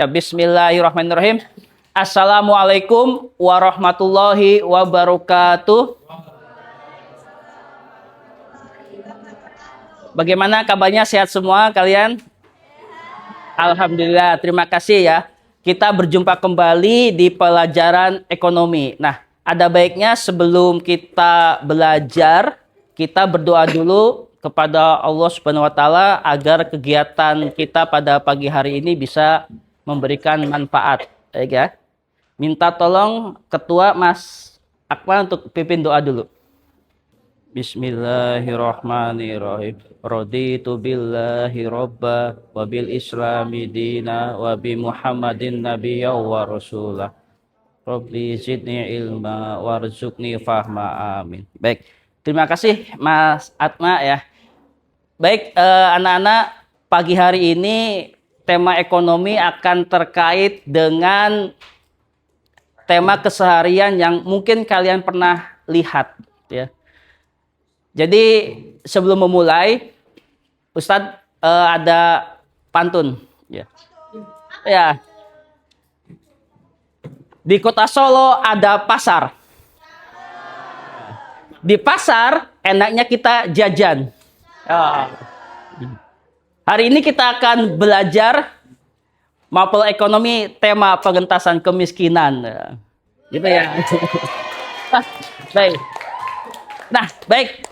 Ya, bismillahirrahmanirrahim. Assalamualaikum warahmatullahi wabarakatuh. Bagaimana kabarnya? Sehat semua kalian? Alhamdulillah, terima kasih ya. Kita berjumpa kembali di pelajaran ekonomi. Nah, ada baiknya sebelum kita belajar, kita berdoa dulu kepada Allah Subhanahu wa taala agar kegiatan kita pada pagi hari ini bisa memberikan manfaat. Baik ya. Minta tolong Ketua Mas Akmal untuk pimpin doa dulu. Bismillahirrahmanirrahim. Raditu billahi robba wa bil islami dina wa bi Muhammadin nabiyya wa rasulah. Rabbi zidni ilma warzuqni fahma, amin. Baik. Terima kasih Mas Atma ya. Baik, anak-anak, pagi hari ini tema ekonomi akan terkait dengan tema keseharian yang mungkin kalian pernah lihat ya. Jadi sebelum memulai, Ustadz ada pantun ya. Ya. Di kota Solo ada pasar. Di pasar enaknya kita jajan. Hari ini kita akan belajar mapel ekonomi tema pengentasan kemiskinan. Gitu ya. Baik. Nah, baik.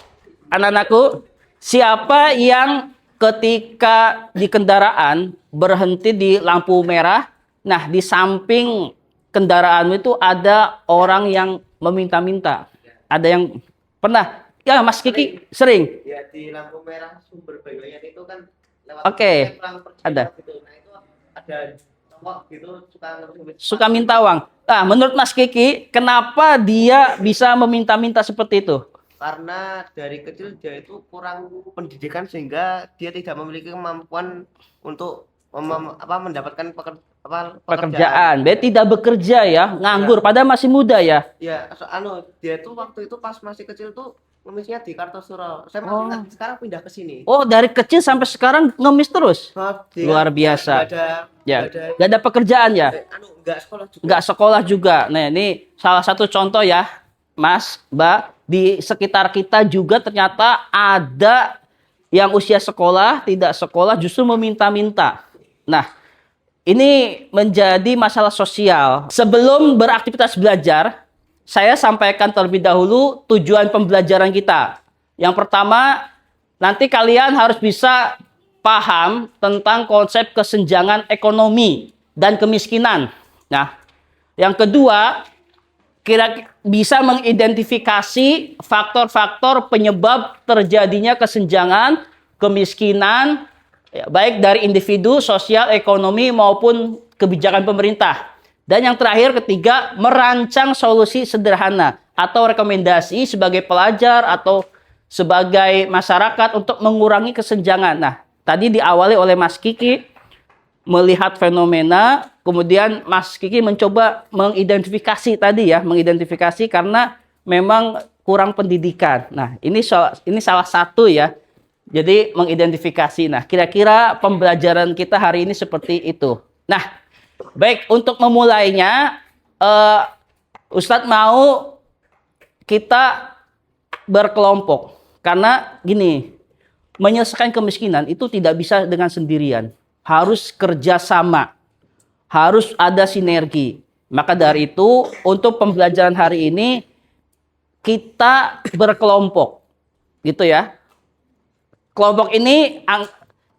Anak-anakku, siapa yang ketika di kendaraan berhenti di lampu merah, nah di samping kendaraan itu ada orang yang meminta-minta. Ada yang pernah? Ya, Mas Kiki sering. Ya, di lampu merah sumber bayan itu kan lewat. Oke. Ada. Gitu. Nah, itu ada cowok gitu suka minta uang. Nah, menurut Mas Kiki, kenapa dia bisa meminta-minta seperti itu? Karena dari kecil dia itu kurang pendidikan sehingga dia tidak memiliki kemampuan untuk mendapatkan pekerjaan. Dia tidak bekerja ya, nganggur padahal masih muda ya. Ya, dia tuh waktu itu pas masih kecil tuh ngemisnya di Kartosuro. Saya masih ingat, sekarang pindah ke sini. Oh, dari kecil sampai sekarang ngemis terus. Luar biasa. Gak ada pekerjaan ya? Nggak sekolah juga. Nah, ini salah satu contoh ya, Mas, Mbak. Di sekitar kita juga ternyata ada yang usia sekolah, tidak sekolah justru meminta-minta. Nah, ini menjadi masalah sosial. Sebelum beraktivitas belajar, saya sampaikan terlebih dahulu tujuan pembelajaran kita. Yang pertama, nanti kalian harus bisa paham tentang konsep kesenjangan ekonomi dan kemiskinan. Nah, yang kedua, kira-kira bisa mengidentifikasi faktor-faktor penyebab terjadinya kesenjangan, kemiskinan, ya, baik dari individu, sosial, ekonomi, maupun kebijakan pemerintah. Dan yang terakhir, ketiga, merancang solusi sederhana atau rekomendasi sebagai pelajar atau sebagai masyarakat untuk mengurangi kesenjangan. Nah, tadi diawali oleh Mas Kiki melihat fenomena, kemudian Mas Kiki mencoba mengidentifikasi tadi ya, mengidentifikasi karena memang kurang pendidikan. Nah, ini salah satu ya. Jadi mengidentifikasi. Nah, kira-kira pembelajaran kita hari ini seperti itu. Nah, baik, untuk memulainya, Ustadz mau kita berkelompok. Karena gini, menyelesaikan kemiskinan itu tidak bisa dengan sendirian. Harus kerjasama. Harus ada sinergi. Maka dari itu, untuk pembelajaran hari ini, kita berkelompok. Gitu ya. Kelompok ini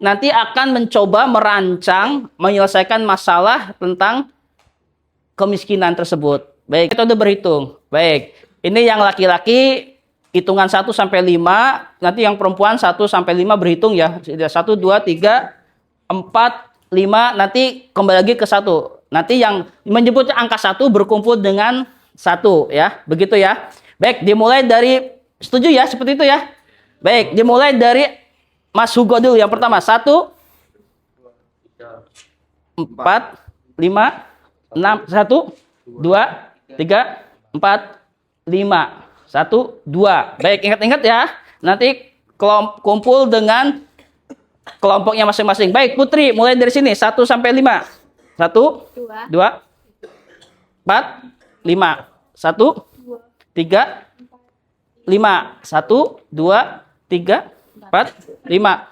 nanti akan mencoba merancang, menyelesaikan masalah tentang kemiskinan tersebut. Baik, kita udah berhitung. Baik, ini yang laki-laki hitungan 1 sampai 5, nanti yang perempuan 1 sampai 5 berhitung ya. 1, 2, 3, 4, 5, nanti kembali lagi ke 1. Nanti yang menyebut angka 1 berkumpul dengan 1 ya. Begitu ya. Baik, dimulai dari, setuju ya seperti itu ya. Baik, dimulai dari Mas Hugo dulu yang pertama. 1, 4, 5, 6, 1, 2, 3, 4, 5. 1, 2. Baik, ingat-ingat ya. Nanti kumpul dengan kelompoknya masing-masing. Baik, Putri, mulai dari sini. 1 sampai 5. 1, 2, 4, 5. 1, 3, 5. 1, 2, 3, 4, 5.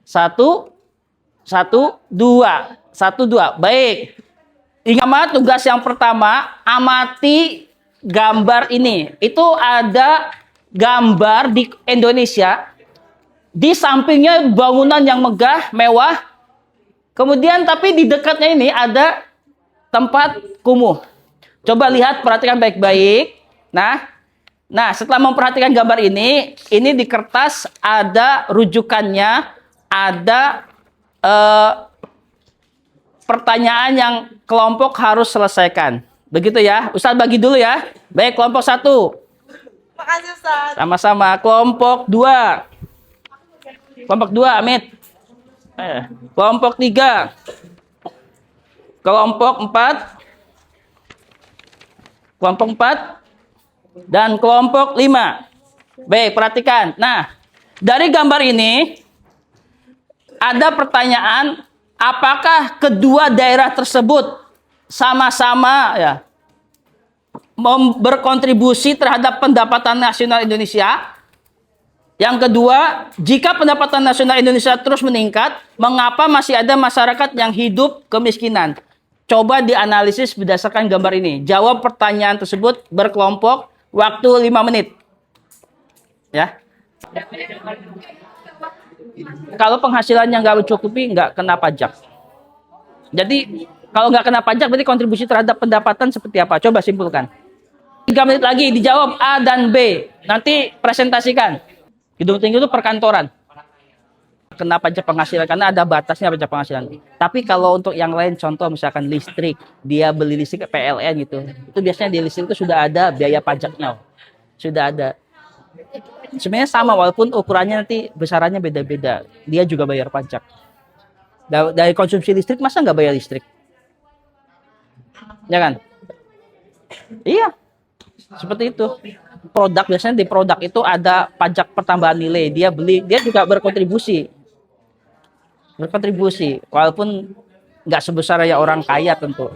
1, 1, 2. 1, 2. Baik. Ingat tugas yang pertama, amati gambar ini. Itu ada gambar di Indonesia. Di sampingnya bangunan yang megah, mewah. Kemudian tapi di dekatnya ini ada tempat kumuh. Coba lihat, perhatikan baik-baik. Nah, setelah memperhatikan gambar ini di kertas ada rujukannya, ada pertanyaan yang kelompok harus selesaikan. Begitu ya. Ustaz bagi dulu ya. Baik, kelompok 1. Makasih Ustaz. Sama-sama. Kelompok 2. Kelompok 2, Amit. Kelompok 3. Kelompok 4. Kelompok 4. Dan kelompok 5. Baik, perhatikan. Nah, dari gambar ini ada pertanyaan, apakah kedua daerah tersebut sama-sama ya berkontribusi terhadap pendapatan nasional Indonesia? Yang kedua, jika pendapatan nasional Indonesia terus meningkat, mengapa masih ada masyarakat yang hidup kemiskinan? Coba dianalisis berdasarkan gambar ini. Jawab pertanyaan tersebut berkelompok, waktu 5 menit. Ya. Kalau penghasilannya nggak mencukupi, nggak kena pajak. Jadi, kalau nggak kena pajak, berarti kontribusi terhadap pendapatan seperti apa? Coba simpulkan. 3 menit lagi, dijawab A dan B. Nanti presentasikan. Gedung tinggi itu perkantoran. Kena pajak penghasilan karena ada batasnya pajak penghasilan. Tapi kalau untuk yang lain, contoh misalkan listrik, dia beli listrik ke PLN gitu. Itu biasanya di listrik itu sudah ada biaya pajaknya. Sudah ada. Sebenarnya sama walaupun ukurannya nanti besarannya beda-beda. Dia juga bayar pajak. Dari konsumsi listrik masa nggak bayar listrik? Ya kan? Iya. Seperti itu. Produk biasanya di produk itu ada pajak pertambahan nilai. Dia beli, dia juga berkontribusi walaupun nggak sebesar ya orang kaya tentu.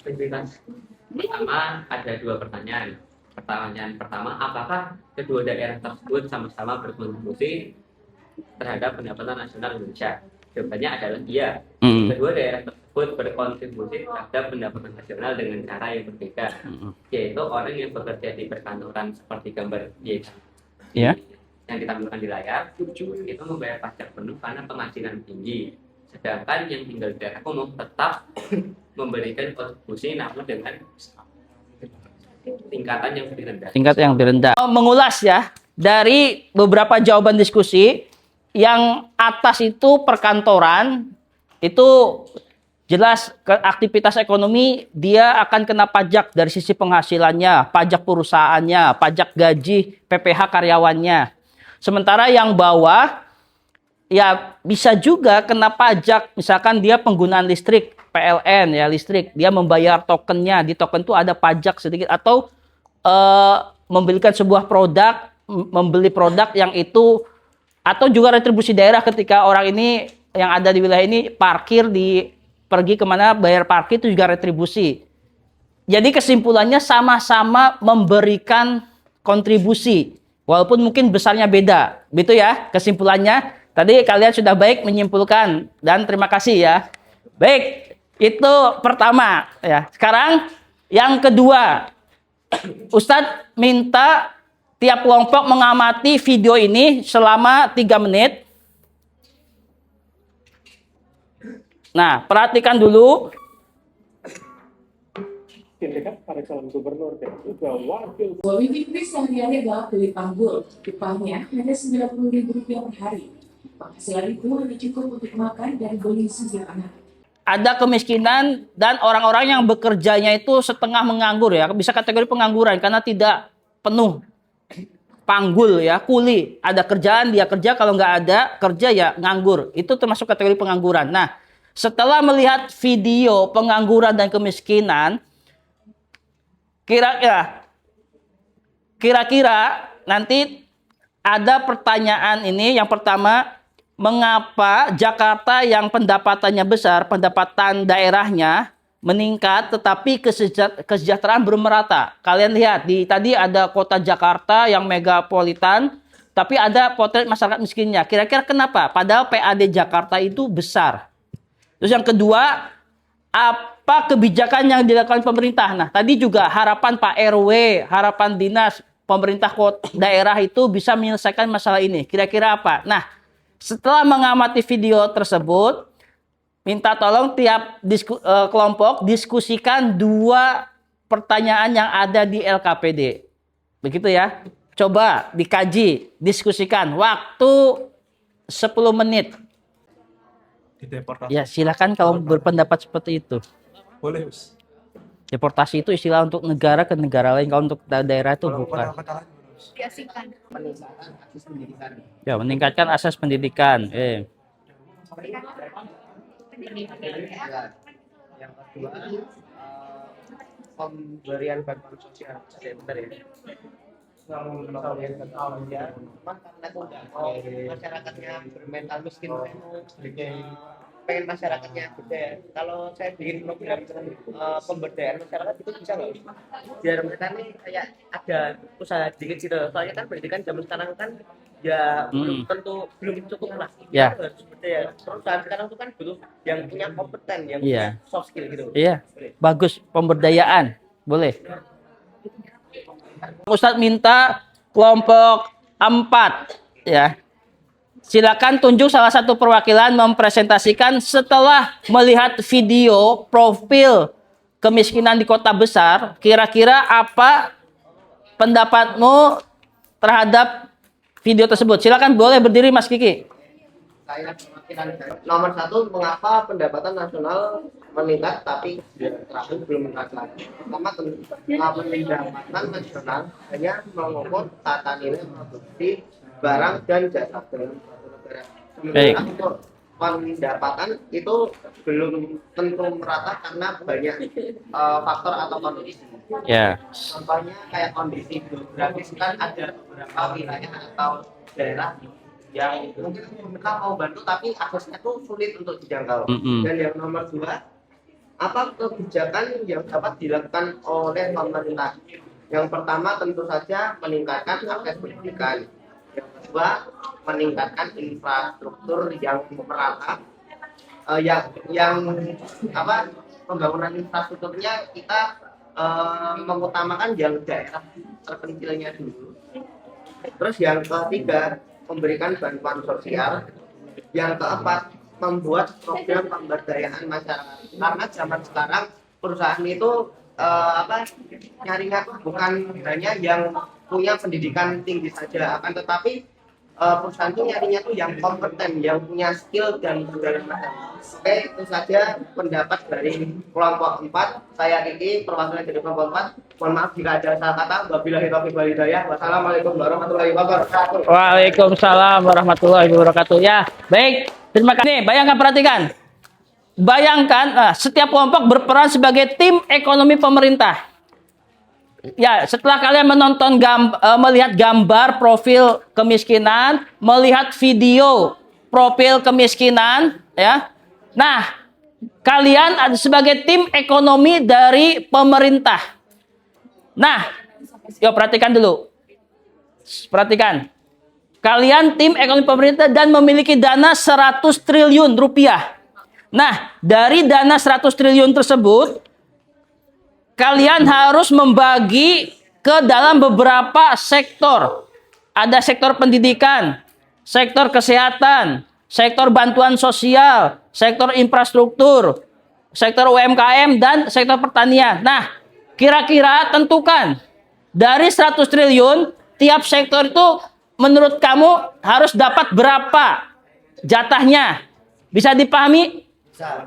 Pertama ada 2 pertanyaan. Pertanyaan pertama, apakah kedua daerah tersebut sama-sama berkontribusi terhadap pendapatan nasional Indonesia? Jawabannya adalah iya. Kedua daerah tersebut berkontribusi terhadap pendapatan nasional dengan cara yang berbeda, yaitu orang yang bekerja di perkantoran seperti gambar yang kita tampilkan di layar itu membayar pajak penuh karena penghasilan tinggi, sedangkan yang tinggal di daerah umum tetap memberikan kontribusi namun dengan tingkatan yang lebih rendah. Tingkat yang lebih rendah. Mengulas ya dari beberapa jawaban diskusi. Yang atas itu perkantoran, itu jelas aktivitas ekonomi, dia akan kena pajak dari sisi penghasilannya, pajak perusahaannya, pajak gaji, PPh karyawannya. Sementara yang bawah, ya bisa juga kena pajak, misalkan dia penggunaan listrik, PLN ya listrik, dia membayar tokennya, di token itu ada pajak sedikit, atau membelikan sebuah produk, membeli produk yang itu, atau juga retribusi daerah ketika orang ini yang ada di wilayah ini parkir pergi kemana bayar parkir itu juga retribusi. Jadi kesimpulannya sama-sama memberikan kontribusi walaupun mungkin besarnya beda. Gitu ya kesimpulannya. Tadi kalian sudah baik menyimpulkan dan terima kasih ya. Baik, itu pertama ya. Sekarang yang kedua. Ustadz minta tiap kelompok mengamati video ini selama 3 menit. Nah, perhatikan dulu. Wifi sehari-hari adalah beli panggul. Upahnya hanya Rp90.000 per hari. Penghasilan itu hanya cukup untuk makan dan beli susu anak. Ada kemiskinan dan orang-orang yang bekerjanya itu setengah menganggur ya. Bisa kategori pengangguran karena tidak penuh. Panggul ya, kuli. Ada kerjaan, dia kerja. Kalau nggak ada kerja ya nganggur. Itu termasuk kategori pengangguran. Nah, setelah melihat video pengangguran dan kemiskinan, kira-kira nanti ada pertanyaan ini. Yang pertama, mengapa Jakarta yang pendapatannya besar, pendapatan daerahnya meningkat, tetapi kesejahteraan belum merata. Kalian lihat, tadi ada kota Jakarta yang megapolitan, tapi ada potret masyarakat miskinnya. Kira-kira kenapa? Padahal PAD Jakarta itu besar. Terus yang kedua, apa kebijakan yang dilakukan pemerintah? Nah, tadi juga harapan Pak RW, harapan dinas, pemerintah kota, daerah itu bisa menyelesaikan masalah ini. Kira-kira apa? Nah, setelah mengamati video tersebut, minta tolong tiap kelompok diskusikan 2 pertanyaan yang ada di LKPD. Begitu ya. Coba dikaji, diskusikan. Waktu 10 menit. Ya, silakan kalau berpendapat seperti itu. Boleh, Mas. Deportasi itu istilah untuk negara ke negara lain, kalau untuk daerah itu Kalau bukan. kata-kata lain, Mas. Diasingkan. Peningkatan akses pendidikan. Ya, meningkatkan akses pendidikan. Ya. Yang kedua, pemberian bantuan sosial. Sebentar ya. Pemberian bantuan sosial. Cuman karena itu masyarakatnya bermental miskin, pengen masyarakatnya gede. Kalau saya bikin program pemberdayaan masyarakat itu bisa nggak? Biar mereka nih kayak ada usaha dikit gitu. Soalnya kan pendidikan zaman sekarang kan ya belum tentu belum cukup lah. Ya. Harus berdaya. Perusahaan sekarang itu kan butuh yang punya kompeten, yang Iya. punya soft skill gitu. Iya, bagus, pemberdayaan. Boleh. Ustadz minta kelompok 4 ya. Silakan tunjuk salah satu perwakilan mempresentasikan setelah melihat video profil kemiskinan di kota besar, kira-kira apa pendapatmu terhadap video tersebut? Silakan, boleh berdiri Mas Kiki. Saya perwakilan nomor 1, mengapa pendapatan nasional meningkat tapi terakhir belum meningkat lagi? Pertama, pendapatan nasional hanya mengukur tata nilai produksi barang dan jasa dalam suatu negara. Sementara untuk pendapatan itu belum tentu merata karena banyak faktor atau kondisi. Ya. Contohnya kayak kondisi geografis, kan ada beberapa wilayah atau daerah yang mungkin pemerintah mau bantu tapi aksesnya tuh sulit untuk dijangkau. Dan yang nomor 2, apa kebijakan yang dapat dilakukan oleh pemerintah? Yang pertama tentu saja meningkatkan akses pendidikan. Yang kedua, meningkatkan infrastruktur yang merata. Yang pembangunan infrastrukturnya kita mengutamakan yang daerah terpencilnya dulu. Terus yang ketiga, memberikan bantuan sosial. Yang keempat, membuat program pemberdayaan masyarakat. Karena zaman sekarang perusahaan itu nyarinya bukan hanya yang punya pendidikan tinggi saja, akan tetapi perusahaan itu nyarinya tuh yang kompeten, yang punya skill dan segala macam. Oke, itu saja pendapat dari kelompok 4. Saya Kiki, perwakilan dari kelompok 4. Mohon maaf jika ada salah kata. Wabillahi taufiq wal hidayah. Wassalamualaikum warahmatullahi wabarakatuh. Waalaikumsalam warahmatullahi wabarakatuh. Ya, baik. Terima kasih. Bayangkan, perhatikan. Bayangkan, setiap kelompok berperan sebagai tim ekonomi pemerintah. Ya, setelah kalian menonton melihat gambar profil kemiskinan, melihat video profil kemiskinan, ya. Nah, kalian ada sebagai tim ekonomi dari pemerintah. Nah, yuk perhatikan dulu. Perhatikan. Kalian tim ekonomi pemerintah dan memiliki dana 100 triliun rupiah. Nah, dari dana 100 triliun tersebut, kalian harus membagi ke dalam beberapa sektor. Ada sektor pendidikan, sektor kesehatan, sektor bantuan sosial, sektor infrastruktur, sektor UMKM, dan sektor pertanian. Nah, kira-kira tentukan dari 100 triliun, tiap sektor itu menurut kamu harus dapat berapa jatahnya? Bisa dipahami?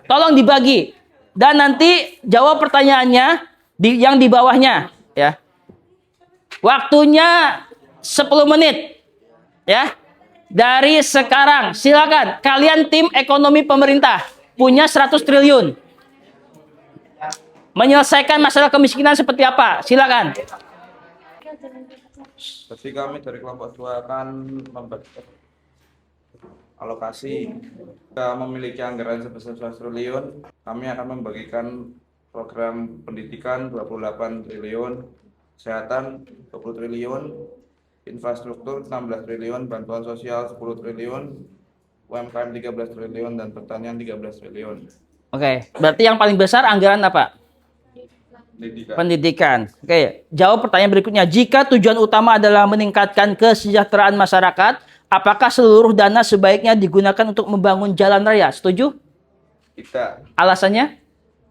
Tolong dibagi. Dan nanti jawab pertanyaannya yang di bawahnya, ya. Waktunya 10 menit. Ya. Dari sekarang, silakan. Kalian tim ekonomi pemerintah punya 100 triliun. Menyelesaikan masalah kemiskinan seperti apa? Silakan. Jadi kami dari kelompok 2 akan membagi alokasi. Kita memiliki anggaran sebesar 11 triliun, kami akan membagikan program pendidikan 28 triliun, kesehatan 20 triliun, infrastruktur 16 triliun, bantuan sosial 10 triliun, UMKM 13 triliun, dan pertanian 13 triliun. Oke, berarti yang paling besar anggaran apa? Pendidikan. Oke, jawab pertanyaan berikutnya. Jika tujuan utama adalah meningkatkan kesejahteraan masyarakat, apakah seluruh dana sebaiknya digunakan untuk membangun jalan raya? Setuju? Tidak, Alasannya?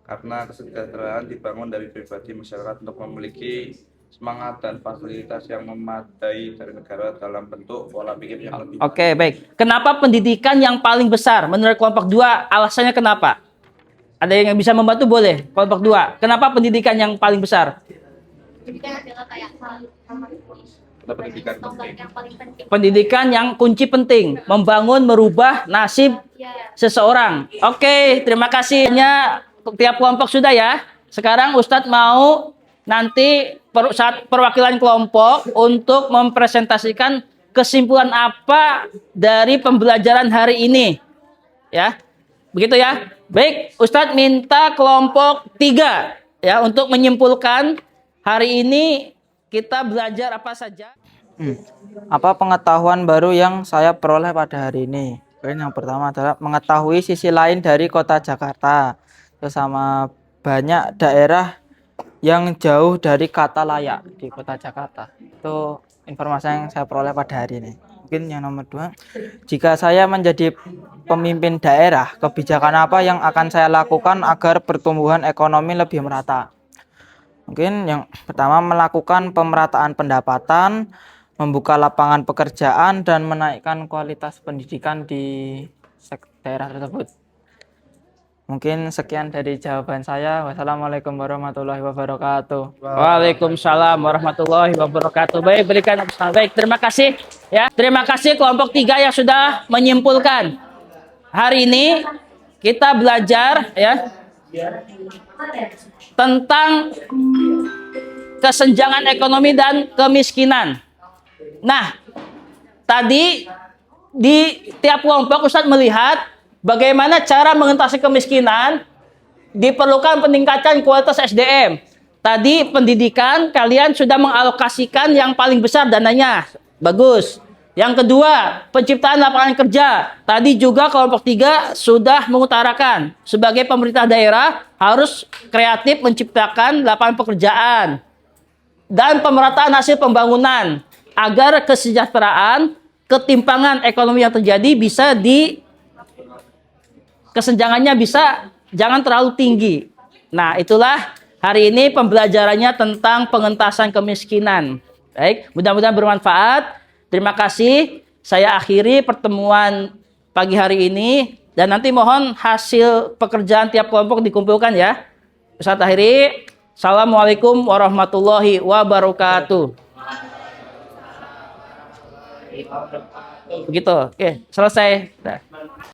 karena kesejahteraan dibangun dari pribadi masyarakat untuk memiliki semangat dan fasilitas yang memadai dari negara dalam bentuk pola pikir yang lebih. Oke, baik. Kenapa pendidikan yang paling besar? Menurut kelompok 2, alasannya kenapa? Ada yang bisa membantu boleh? Kelompok 2. Kenapa pendidikan yang paling besar? Pendidikan adalah kayak Pendidikan penting. yang paling penting. Pendidikan yang kunci penting. Membangun, merubah nasib Ya. seseorang. Oke, terima kasih. Tiap kelompok sudah ya. Sekarang Ustadz mau nanti saat perwakilan kelompok untuk mempresentasikan kesimpulan apa dari pembelajaran hari ini. Ya. Begitu ya. Baik, Ustadz minta kelompok 3 ya untuk menyimpulkan hari ini kita belajar apa saja. Apa pengetahuan baru yang saya peroleh pada hari ini? Yang pertama adalah mengetahui sisi lain dari kota Jakarta, sama banyak daerah yang jauh dari kata layak di kota Jakarta. Itu informasi yang saya peroleh pada hari ini. Mungkin yang nomor 2, jika saya menjadi pemimpin daerah, kebijakan apa yang akan saya lakukan agar pertumbuhan ekonomi lebih merata? Mungkin yang pertama, melakukan pemerataan pendapatan, membuka lapangan pekerjaan, dan menaikkan kualitas pendidikan di daerah tersebut. Mungkin sekian dari jawaban saya. Wassalamualaikum warahmatullahi wabarakatuh. Waalaikumsalam warahmatullahi wabarakatuh. Baik, berikan baik. Terima kasih ya. Terima kasih kelompok 3 yang sudah menyimpulkan. Hari ini kita belajar ya tentang kesenjangan ekonomi dan kemiskinan. Nah, tadi di tiap kelompok Ustadz melihat bagaimana cara mengatasi kemiskinan, diperlukan peningkatan kualitas SDM. Tadi pendidikan kalian sudah mengalokasikan yang paling besar dananya. Bagus. Yang kedua, penciptaan lapangan kerja. Tadi juga kelompok 3 sudah mengutarakan sebagai pemerintah daerah harus kreatif menciptakan lapangan pekerjaan dan pemerataan hasil pembangunan agar kesejahteraan, ketimpangan ekonomi yang terjadi bisa kesenjangannya bisa jangan terlalu tinggi. Nah, itulah hari ini pembelajarannya tentang pengentasan kemiskinan. Baik, mudah-mudahan bermanfaat. Terima kasih. Saya akhiri pertemuan pagi hari ini dan nanti mohon hasil pekerjaan tiap kelompok dikumpulkan ya. Ustadz akhiri. Assalamualaikum warahmatullahi wabarakatuh. Begitu. Oke, selesai. Nah.